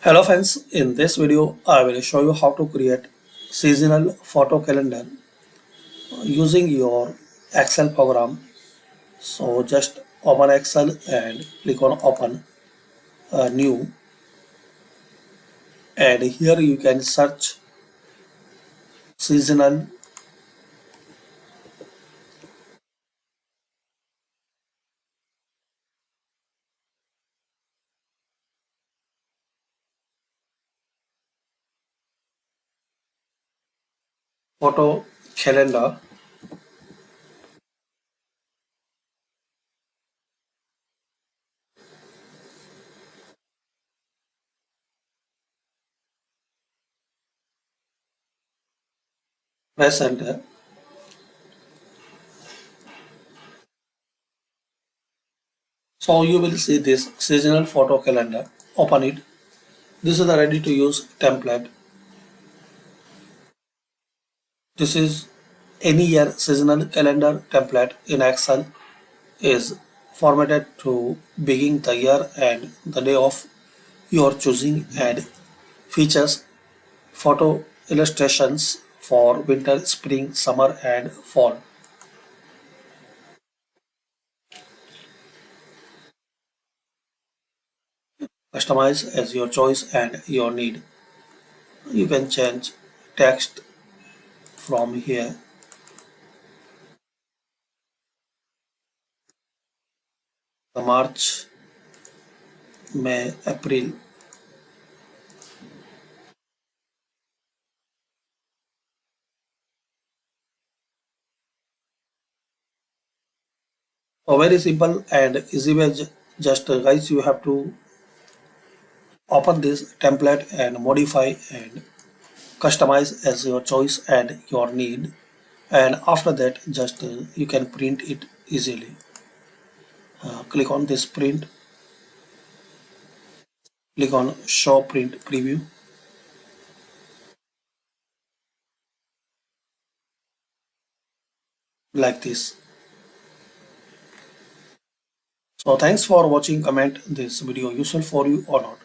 Hello friends, in this video I will show you how to create seasonal photo calendar using your Excel program. So just open Excel and click on open new, and here you can search seasonal photo calendar. Press enter. So you will see this seasonal photo calendar. Open it. This is the ready to use template. This is any year seasonal calendar template in Excel is formatted to begin the year and the day of your choosing, and features photo illustrations for winter, spring, summer, and fall. Customize as your choice and your need. You can change text from here. The March, May, April. So very simple and easy way. Just guys, you have to open this template and modify and customize as your choice and your need, and after that just you can print it easily. Click on this print, click on show print preview, like this. So thanks for watching. Comment this video useful for you or not.